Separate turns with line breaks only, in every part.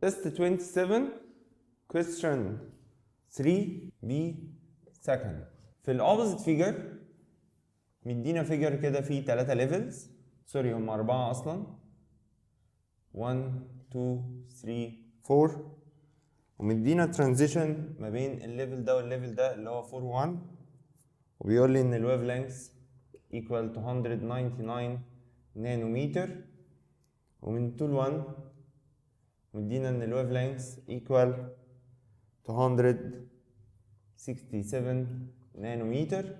test27 question 3 B second. في الأوبوزيت فيجر مدينا فيجر كده فيه 3 ليفلز، سوري هم 4 أصلا، 1 2 3 4، ومدينا ترانزيشن ما بين الليفل ده والليفل ده اللي هو 4 1، وبيقول لي إن الويف لينث equal to 199 نانومتر، ومن طول 1 مدينا ان الويف لينث equal to 167 نانومتر.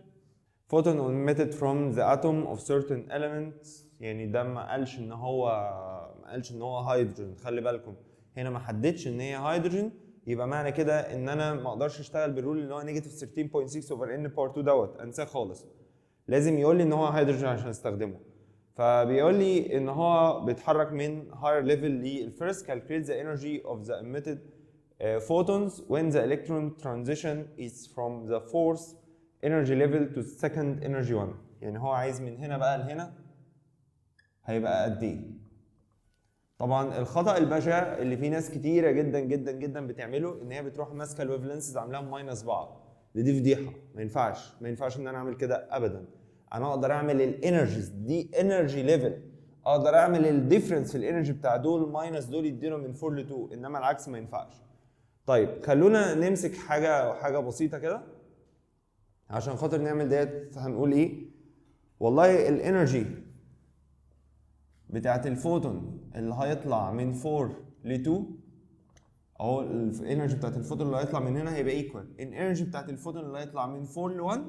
photon emitted from the atom of certain elements، يعني ده ما قالش ان هو هيدروجين، خلي بالكم هنا ما حددش ان هي هيدروجين، يبقى معنى كده ان انا ما اقدرش اشتغل بالرول اللي هو نيجاتيف 13.6 اوفر ان باور 2 دوت، انساه خالص، لازم يقول لي ان هو هيدروجين عشان استخدمه. فبيقول لي ان هو بيتحرك من higher level للفيرست. calculate the energy of the emitted photons when the electron transition is from the fourth energy level to second energy one. يعني هو عايز من هنا بقى لهنا هيبقى قد ايه. طبعا الخطأ البشع اللي فيه ناس كتيرة جدا جدا جدا بتعمله ان هي بتروح ماسكه الويف لينسز عاملاهم ماينس بعض. دي فضيحة، ما ينفعش ان انا اعمل كده ابدا. انا اقدر اعمل الانرجيز دي انرجي ليفل، اقدر اعمل الديفرنس في الانرجي بتاع دول ماينس دول يدينا من 4 ل 2، انما العكس ما ينفعش. طيب خلونا نمسك حاجه بسيطه كده عشان خاطر نعمل ديت. هنقول ايه؟ والله الانرجي بتاعت الفوتون اللي هيطلع من 4 ل 2 اهو، الانرجي بتاعت الفوتون اللي هيطلع من هنا هيبقى ايكوال الانرجي بتاعت الفوتون اللي هيطلع من 4 ل 1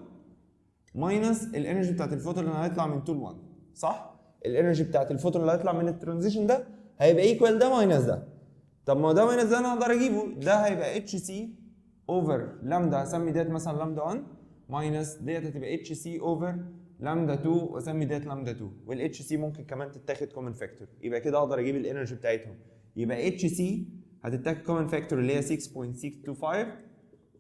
ماينس الانرجي بتاعت الفوتون اللي هيطلع من 2 ل 1، صح؟ الانرجي بتاعت الفوتون اللي هيطلع من الترانزيشن ده هيبقى ايكوال ده ماينس ده. طب ما هو ده ماينس ده انا اقدر اجيبه، ده هيبقى اتش سي اوفر لامدا، هسمي ديت مثلا لامدا 1 ماينس ديت هتبقى اتش سي اوفر لامدا 2 واسمي ديت لامدا 2، والاتش سي ممكن كمان تتاخد كومن فاكتور، يبقى كده اقدر اجيب الانرجي بتاعتهم. يبقى اتش سي هتتاخد كومن فاكتور اللي هي 6.625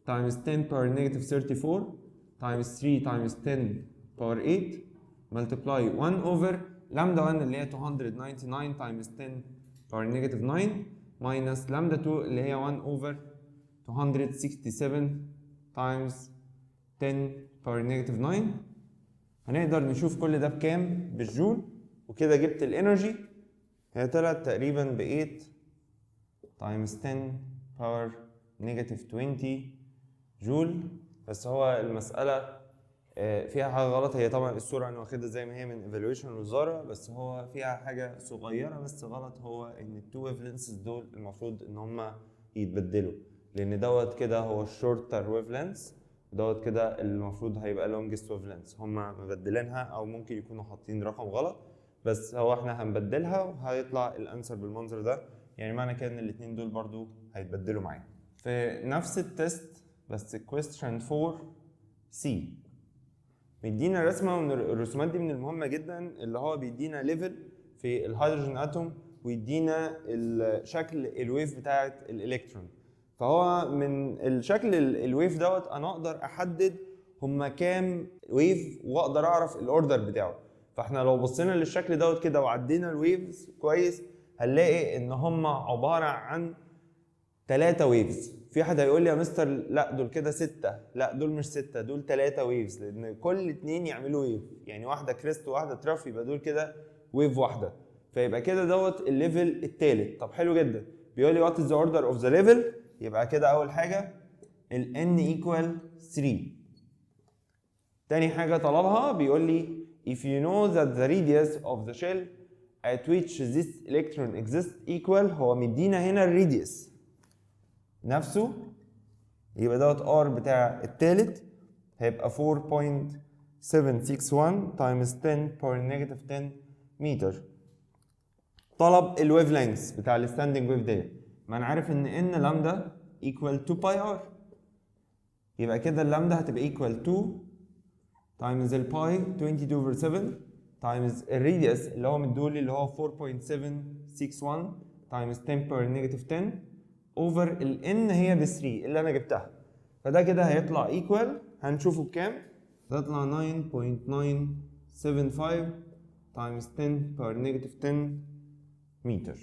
times 10 power negative 34 times 3 times 10 power 8 multiply 1 over lambda 1 اللي هي 299 times 10 power negative 9 minus lambda 2 اللي هي 1 over 267 times 10 power negative 9. هنقدر نشوف كل ده بكام بالجول، وكده جبت الانرجي. هي طلعت تقريبا ب 8 times 10 power negative 20 جول. بس هو المسألة فيها حاجة غلط، هي طبعا الصورة أنا واخدها زي ما هي من evaluation الوزارة، بس هو فيها حاجة صغيرة بس غلط، هو إن التو ويف لينسز دول المفروض إن هما يتبدلوا، لأن دوت كده هو الشورتر ويف لينس، دوت كده المفروض هيبقى لونجست ويف لينس. هما مبدلينها أو ممكن يكونوا حاطين رقم غلط، بس هو إحنا هنبدلها وهيطلع الأنسر بالمنظر ده. يعني معنى كده إن الاتنين دول برضو هيتبدلوا معايا. في نفس التست بس question 4 C بيدينا رسمه من الرسومات دي من المهمه جدا، اللي هو بيدينا ليفل في الهيدروجين اتوم ويدينا الشكل الويف بتاعه الالكترون. فهو من الشكل الويف دوت انا اقدر احدد هما كام ويف واقدر اعرف الاوردر بتاعه. فاحنا لو بصينا للشكل دوت كده وعدينا الويفز كويس هنلاقي ان هما عباره عن 3 ويفز. في حد هيقول لي يا مستر لا دول كده 6، لا دول مش 6، دول 3 ويفز، لان كل 2 يعملوا ويف، يعني واحده كريست وواحده تراف، يبقى دول كده ويف واحده، فيبقى كده دوت الليفل الثالث. طب حلو جدا، بيقول لي وات از ذا اوردر اوف ذا ليفل، يبقى كده اول حاجه ال n equal 3. تاني حاجه طلبها بيقول لي if you know that the radius of the shell at which this electron exists equal، هو مدينا هنا الراديوس نفسه، يبقى دوت R بتاع التالت هيبقى 4.761 times 10 power negative 10 متر. طلب الويف لينث بتاع الستاندنج ويف ديت، ما انا عارف ان لامدا equal 2 باي ار، يبقى كده اللامدا هتبقى equal 2 times الباي 22 over 7 times الراديوس اللي هو مدولي اللي هو 4.761 times 10 power negative 10 اوفر ال n هي ب 3 اللي انا جبتها. فده كده هيطلع ايكوال، هنشوفه بكام؟ هيطلع 9.975 times 10 power negative 10 متر.